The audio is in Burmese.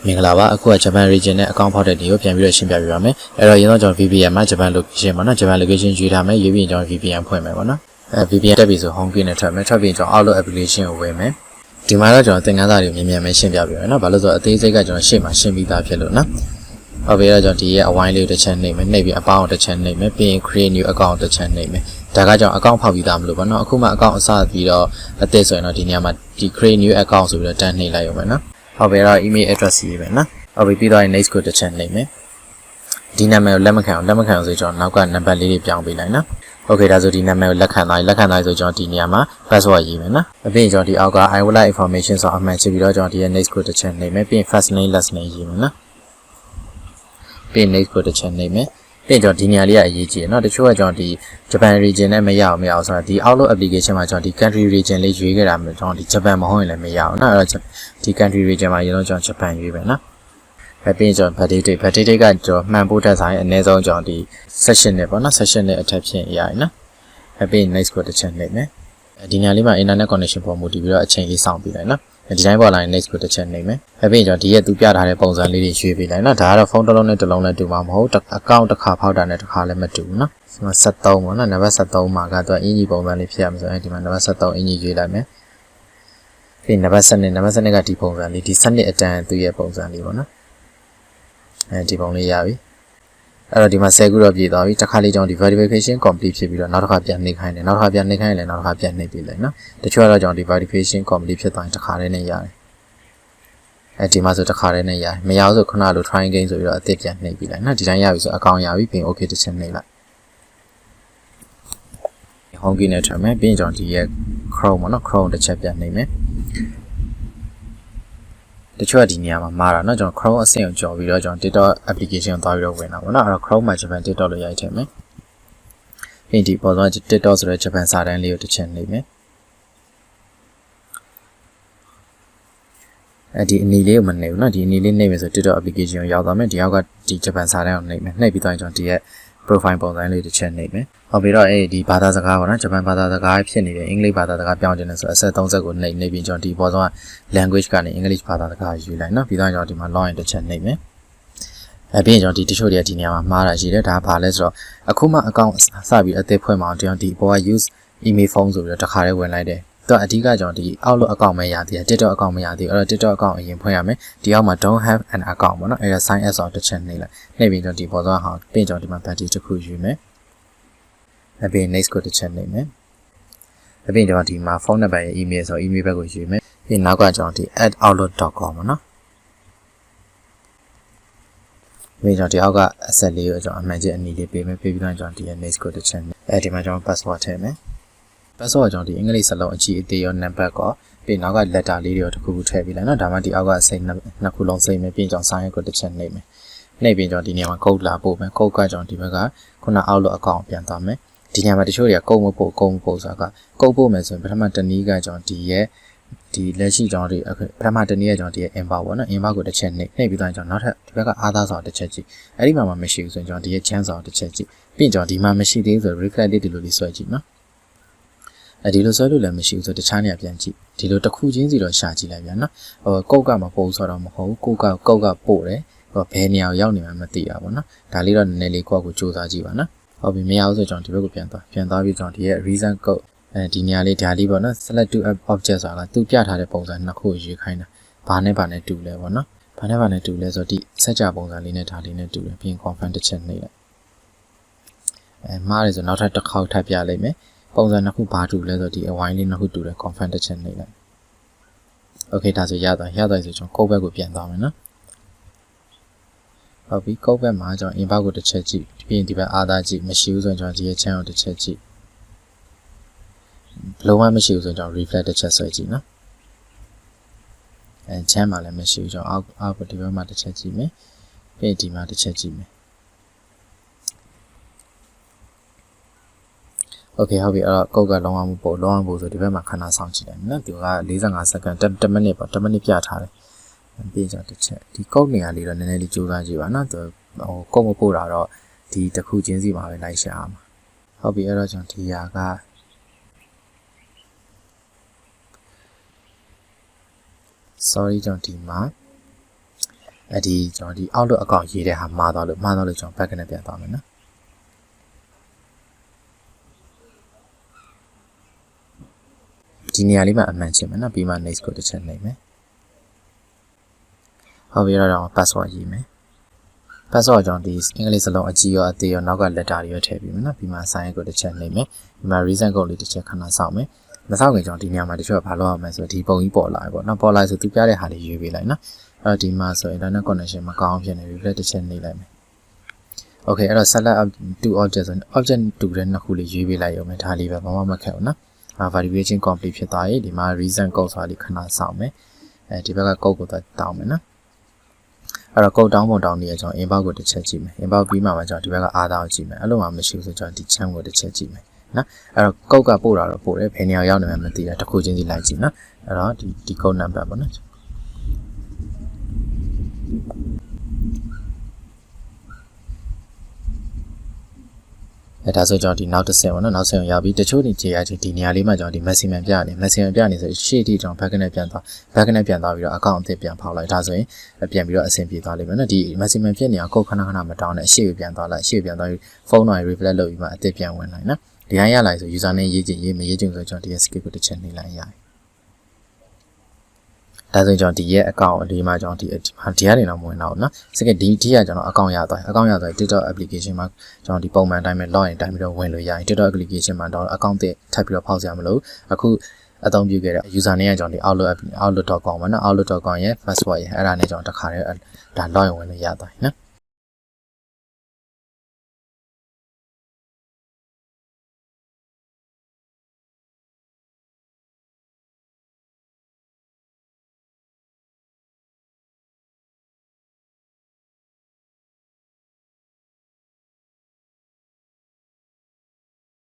မင်္ဂလာပါအခုက Japan region နဲ့ account ဖောက်တဲ့ဒီကိုပြန်ပြီးတော့ရှင်းပြပေးပါမယ်အဲ့တော့ရင်းတော့ကျွန်တော် VPN မှာ Japan location ပေါ့နော် Japan location ရွေးထားမယ်ရွေးပြီးရင်ကျွန်တော် VPN ဖွင့်မယ်ပေါ့နော်VPN တက်ပြီဆို home screen နဲ့ထွက်မယ်ထွက်ပြီးရင်ကျွန်တော် Outlook application ကိုဝင်မယ်ဒီမှာတော့ကျွန်တော်သင်ခန်းစာတွေမြင်မြန်ပဲရှင်းပြပေးမယ်နော်ဘာလို့ဆိုတော့အသေးစိတ်ကကျွန်တော်ရှေ့မှာရှင်းပြီးသားဖြစ်လို့နော်ဟုတ်ပြီအဲ့တော့ကျွန်တော်ဒီရဲ့အဝိုင်းလေးကိုတစ်ချက်နှိပ်မယ်နှိပ်ပြီးအပေါင်းကိုတစ်ချက်နှိပ်မယ်ပြီးရင် create new account တစ်ချက်နှိပ်မယ်ဒါကကျွန်တော် account ဖောက်ပြီးသားမလို့ပေါ့နော်အခုမှ account အစပြီးတော့အသစ်ဆိုရင်တော့ဒီနေရာမှာဒီ create new account ဆိုပြီးတော့တန်းနှိပ်လိုက်ရုံပဲနော်ဟုတ်ပြီအဲ့တော့ email address ရေးမယ်နော်ဟုတ်ပြီပြီးတော့ next ကိုတစ်ချက်နှိပ်မယ်ဒီနာမည်ကိုလက်မခံအောင်ဆိုကျွန်တော်နောက်ကနံပါတ်လေးတွေပြောင်းပေးလိုက်နော်โอเคဒါဆိုဒီနာမည်ကိုလက်ခံသွားဆိုကျွန်တော်ဒီနေရာမှာ password ရေးမယ်နော်အပြင်ကျွန်တော်ဒီအောက်က I would like information ဆိုအမှန်ချပြီးတော့ကျွန်တော်ဒီရဲ့ next ကိုတစ်ချက်နှိပ်မယ်ပြီးရင် first name last name ရေးမယ်နော်ပြီးရင် next ကိုတစ်ချက်နှိပ်မယ်ပြီးရင်ကျွန်တော်ဒီနေရာလေးကအရေးကြီးတယ်เนาะတချို့ကကျွန်တော်ဒီ Japan region နဲ့မရအောင်ဆိုတော့ဒီ Outlook application မှာကျွန်တော်ဒီ country region လေးရွေးခဲ့တာမျိုးကျွန်တော်ဒီ Japan မဟုတ်ရင်လည်းမရအောင်เนาะအဲ့တော့ဒီ country region မှာရေလုံးကျွန်တော် Japan ရွေးမယ်เนาะပြီးရင်ကျွန်တော် birthday date ကကျွန်တော်မှန်ဖို့တက်ဆိုင်အနည်းဆုံးကျွန်တော်ဒီ session နဲ့ပေါ့เนาะ session နဲ့အထက်ဖြစ်ရရင်เนาะပြီးရင် next ကိုတစ်ချက်နှိပ်မယ်ဒီနေရာလေးမှာ internet connection ပေါ်မူတည်ပြီးတော့အချိန်လေးစောင့်ပြီးလိုက်เนาะဒီတိုင်းပေါ်လာရင် next ကိုတစ်ချက်နှိပ်မယ်ပြီးရင်ကျွန်တော်ဒီရဲ့သူပြထားတဲ့ပုံစံလေးတွေရွှေ့ပေးလိုက်နော်ဒါကတော့ဖုန်းတစ်လုံးနဲ့တစ်လုံးနဲ့တူမှာမဟုတ် account တစ်ခါဖောက်တာနဲ့တစ်ခါလည်းမတူဘူးနော်ဒီမှာ73ပေါ့နော်နံပါတ်73မှာကတော့အင်ကြီးပုံစံလေးဖြစ်ရမှာဆိုရင်ဒီမှာနံပါတ်73အင်ကြီးရွေးလိုက်မယ်ပြီးနံပါတ်7ကဒီပုံစံလေးဒီစနစ်အတန်းသူ့ရဲ့ပုံစံလေးပေါ့နော်ဒီပုံလေးရပြီအဲ့တော့ဒီမှာ10ခုတော့ပြည့်သွားပြီတစ်ခါလေးကြောင့်ဒီ verification complete ဖြစ်ပြီးတော့နောက်တစ်ခါပြန်နှိပ်ခိုင်းတယ်နောက်တစ်ခါပြန်နှိပ်ခိုင်းရင်လည်းနောက်တစ်ခါပြန်နှိပ်ပေးလိုက်နော်တချို့ကတော့ကြောင့်ဒီ verification complete ဖြစ်သွားရင်တစ်ခါတည်းနဲ့ရတယ်ဒီမှာဆိုတစ်ခါတည်းနဲ့ရတယ်မရဘူးဆိုခုနလို try again ဆိုပြီးတော့အသစ်ပြန်နှိပ်ပေးလိုက်နော်ဒီတိုင်းရပြီဆိုအကောင့်ရပြီပြီးရင် okay တစ်ချက်နှိပ်လိုက် home key နဲ့ထွက်မယ်ပြီးရင်ကြောင့်ဒီရဲ့ Chrome ပေါ့နော် Chrome တစ်ချက်ပြန်နှိပ်မယ်တချို့ကဒီနေရာမှာမှားတာเนาะကျွန်တော် Chrome အဆင့်ကိုကြော်ပြီးတော့ကျွန်တော် TikTok application ကိုသွားပြီးတော့ဝင်တာပေါ့เนาะအဲ့တော့ Chrome မှာ Japan TikTok လို့ရိုက်ထည့်မယ်ပြီးဒီပေါ်တော့ TikTok ဆိုတဲ့ Japan စာတန်းလေးကိုတစ်ချက်နှိပ်မယ်ဒီအနီလေးကိုမနှိပ်ဘူးเนาะဒီအနီလေးနှိပ်မယ်ဆို TikTok application ကိုရောက်သွားမယ်ဒီအောက်ကဒီ Japan စာတန်းကိုနှိပ်မယ်နှိပ်ပြီးတော့ကျွန်တော်ဒီရဲ့ profile ပုံစံလေးတစ်ချက်နှိပ်မယ်ဟုတ်ပြီတော့ဒီဘာသာစကားပေါ့နော်ဂျပန်ဘာသာစကားဖြစ်နေတယ်အင်္ဂလိပ်ဘာသာစကားပြောင်းခြင်းလဲဆိုအဆက်30ကိုနှိပ်ပြီးကျွန်တော်ဒီပေါ်ဆုံးက language ကနေအင်္ဂလိပ်ဘာသာစကားယူလိုက်နော်ပြီးတော့ကျွန်တော်ဒီမှာ login တစ်ချက်နှိပ်မယ်ပြီးရင်ကျွန်တော်ဒီတချို့တွေကဒီနေရာမှာမှားတာရှိတယ်ဒါဘာလဲဆိုတော့အခုမှ account စပြီးအသစ်ဖွင့်မှာကျွန်တော်ဒီပေါ်က use email phone ဆိုပြီးတော့တစ်ခါလေးဝင်လိုက်တယ်တော့အဓိကကျွန်တော်ဒီ Outlook account မရသေးဘူး TikTok account မရသေးဘူးအဲ့တော့ TikTok account အရင်ဖွင့်ရမယ်ဒီအောက်မှာ don't have an account ပေါ့နော်အဲ့ဒါ sign as ဆိုတစ်ချက်နှိပ်လိုက်နှိပ်ပြီးကျွန်တော်ဒီပေါ်ဆုံးဟာပြီးကျွန်တော်ဒီမှာ battery တစ်ခုယူမယ်ပြီး next ကိုတစ်ချက်နှိပ်မယ်ပြီးတော့ဒီမှာဖုန်းနံပါတ်ရဲ့ email ဆို email ဘက်ကိုယူမယ်ပြီးနောက်ကကျွန်တော်ဒီ @outlook.com ပေါ့နော်ပြီးတော့ဒီအောက်ကအဆက်လေးကိုကျွန်တော်အမှန်ချင်းအနီလေးပေးမယ်ပြီးပြီးတော့ကျွန်တော်ဒီ next ကိုတစ်ချက်ဒီမှာကျွန်တော် password ထည့်မယ် password ကျွန်တော်ဒီအင်္ဂလိပ်စလုံးအကြီးအသေးရောနံပါတ်ကောပြီးနောက်က letter လေးတွေရောတစ်ခုခုထည့်ပြီးလိုက်နော်ဒါမှဒီအောက်ကစိတ်နှစ်ခုလုံးစိတ်မယ်ပြီးကျွန်တော် sign ကိုတစ်ချက်နှိပ်မယ်နှိပ်ပြီးကျွန်တော်ဒီနေရာမှာ code လာပို့မယ် code ကကျွန်တော်ဒီဘက်ကခုန Outlook account ပြန်သွားမယ်ဒီညမှာတချို့တွေကကုန်းမပို့ဆိုတာကကုန်းပို့မယ်ဆိုရင်ပထမတနည်းကကျွန်တော်ဒီရဲ့ဒီလက်ရှိကျွန်တော်ဒီပထမတနည်းကကျွန်တော်ဒီရဲ့ inbox ပေါ့နော် inbox ကိုတစ်ချက်နှိပ်ပြီးတော့ကျွန်တော်နောက်ထပ်ဒီဘက်ကအာသာဆောင်တစ်ချက်ကြည့်အဲ့ဒီမှာမရှိဘူးဆိုရင်ကျွန်တော်ဒီရဲ့ chance ဆောင်တစ်ချက်ကြည့်ပြီးကျွန်တော်ဒီမှာမရှိသေးဘူးဆို reflect လေးဒီလိုလေးဆွဲကြည့်နော်ဒီလိုဆွဲလို့လည်းမရှိဘူးဆိုတခြားနေရာပြန်ကြည့်ဒီလိုတစ်ခုချင်းစီတော့ရှာကြည့်လိုက်ပြန်နော်ကုတ်ကမပို့ဆိုတော့မဟုတ်ဘူးကုတ်ကပို့တယ်ဘယ်နေရာကိုရောက်နေမှမသိရပါဘူးနော်ဒါလေးတော့နည်းနည်းလေးကိုယ့်ကိုစူးစမ်းကြည့်ပါနော်ဟုတ်ပြီမရဘူးဆိုကျွန်တော်ဒီဘက်ကိုပြန်သွားပြီးကျွန်တော်ဒီရဲ့ reason code ဒီနေရာလေးဒါလေးပေါ့နော် select to object ဆိုတာကသူပြထားတဲ့ပုံစံနှစ်ခုကိုရွေးခိုင်းတာဘာနဲ့တူလဲပေါ့နော်ဘာနဲ့တူလဲဆိုတော့ဒီစက်ကြပုံစံလေးနဲ့ဒါလေးနဲ့တူတယ်ပြီးရင် confirm တစ်ချက်နှိပ်လိုက်မှားတယ်ဆိုနောက်ထပ်တစ်ခေါက်ထပ်ပြလိုက်မယ်ပုံစံနှစ်ခုဘာတူလဲဆိုတော့ဒီအဝိုင်းလေးနှစ်ခုတူတယ် confirm တစ်ချက်နှိပ်လိုက် okay ဒါဆိုရသွားဆိုကျွန်တော် code ဘက်ကိုပြန်သွားမယ်နော်ဟုတ်ပြီ code ဘက်မှာကျွန်တော် inbox ကိုတစ်ချက်ကြည့်ပြီးရင်ဒီဘက်အာသာကြည့်မရှိဘူးဆိုရင်ကျွန်တော်ဒီရဲ့ channel ကိုတစ်ချက်ကြည့်ဘလုံးဝမရှိဘူးဆိုရင်ကျွန်တော် reflect တစ်ချက်ဆွဲကြည့်နော်channel မှာလည်းမရှိဘူးကျွန်တော်အောက်ဒီဘက်မှာတစ်ချက်ကြည့်မယ်ပြီးဒီမှာတစ်ချက်ကြည့်မယ်okay ဟုတ်ပြီအဲ့တော့ကုတ်ကလုံးဝမပို့ဆိုဒီဘက်မှာခဏဆောင်ကြည့်လိုက်နော်သူက45စက္ကန့်10မိနစ်ပေါ့10မိနစ်ပြထားတယ်ပြီးကြတစ်ချက်ဒီကုတ်နေရာလေးတော့နည်းနည်းလေးကြိုးစားကြည့်ပါနော်သူကုတ်မပို့တာတော့ဒီတစ်ခုချင်းစီမှာပဲလိုက်ရှာအောင်ဟုတ်ပြီအဲ့တော့ကျွန်တော်ဒီဟာက sorry ကျွန်တော်ဒီမှာ ဒီကျွန်တော်ဒီ Outlook account ရေးတဲ့ဟာမှားသွားလို့ကျွန်တော် back နဲ့ပြန်သွားမယ်နော်ဒီနေရာလေးမှာအမှန်ချင်းမယ်နော်ပြီးမှ next ကိုတစ်ချက်နှိပ်မယ်ဟုတ်ပြီတော့ password ရေးမယ် password ကြောင့်ဒီအင်္ဂလိပ်စလုံးအကြီးရောအသေးရောနောက်က letter တွေရောထည့်ပြီးမယ်နော်ပြီးမှ sign ကိုတစ်ချက်နှိပ်မယ်ဒီမှာ reason code လေးတစ်ချက်ခဏစောင့်မယ်မစောင့်ခင်ကျွန်တော်ဒီနေရာမှာတချို့ကဘာလုပ်ရမလဲဆိုတော့ဒီပုံကြီးပေါ်လာပြီပေါ့နော်ပေါ်လာဆိုသူပြတဲ့ဟာလေးရွေးပေးလိုက်နော်အဲ့တော့ဒီမှာဆို internet connection မကောင်းဖြစ်နေပြီပြတစ်ချက်နှိပ်လိုက်မယ် okay အဲ့တော့ select to object ဆိုရင် object တူတဲ့နှစ်ခုလေးရွေးပေးလိုက်ရုံပဲဒါလေးပဲဘာမှမခက်ဘူးနော် verification complete ဖြစ်သွားပြီဒီမှာ reason code ဆိုတာလေးခဏစောင့်မယ်ဒီဘက်က code ကိုတောင်းမယ်နော်အဲ့တော့ code တောင်းပုံတောင်းနေရကျွန်တော် inbox ကိုတစ်ချက်ကြည့်မယ် inbox ပြီးမှကျွန်တော်ဒီဘက်က အာသာကိုကြည့်မယ်အဲ့လိုမှမရှိဘူးဆိုကျွန်တော်ဒီ channel ကိုတစ်ချက်ကြည့်မယ်နော်အဲ့တော့ code ကပို့တာတော့ပို့တယ်ဘယ်နေရာရောက်နေမှမသိတာတစ်ခုချင်းစီလိုက်ကြည့်နော်အဲ့တော့ဒီ code number ပေါ့နော်ဒါဆိုကျွန်တော်ဒီနောက်တစ်ဆင့်ပေါ့နော်နောက်ဆင့်ကိုရောက်ပြီးတချို့နေကြည့်ရချင်းဒီနေရာလေးမှာကျွန်တော်ဒီ maximum ပြနေ maximum ပြနေဆိုရှေ့ထိကျွန်တော် back နဲ့ပြန်သွား back နဲ့ပြန်သွားပြီးတော့ account အသစ်ပြန်ဖောက်လိုက်ဒါဆိုရင်ပြန်ပြီးတော့အဆင်ပြေသွားလိမ့်မယ်နော်ဒီ maximum ဖြစ်နေအောင်ကုတ်ခဏမတောင်းနဲ့ရှေ့ကိုပြန်သွားလိုက်ရှေ့ပြန်သွားပြီးဖုန်းတော် refresh လုပ်ပြီးမှအသစ်ပြန်ဝင်လိုက်နော်ဒီတိုင်းရလိုက်ဆို user name ရေးချင်ရေးမရေးချင်ဆိုကျွန်တော်ဒီ skip ကိုတစ်ချက်နှိပ်လိုက်ရတယ်ဒါဆိုကျွန်တော်ဒီရဲ့ account ဒီမှာကျွန်တော်ဒီကနေတော့မဝင်တော့ဘူးနော်စကဒီကကျွန်တော် account ရသွား TikTok application မှာကျွန်တော်ဒီပုံမှန်အတိုင်းပဲ login တိုင်းပြီးတော့ဝင်လို့ရတယ် TikTok application မှာတော့ account တစ်ထပ်ပြီးတော့ဖောက်စရာမလိုအခုအသုံးပြုခဲ့တဲ့ user name ကကျွန်တော်ဒီ outlook.com ပါနော် outlook.com ရဲ့ password ရဲ့အဲ့ဒါနဲ့ကျွန်တော်တခါတည်းဒါ login ဝင်လို့ရသွားပြီနော်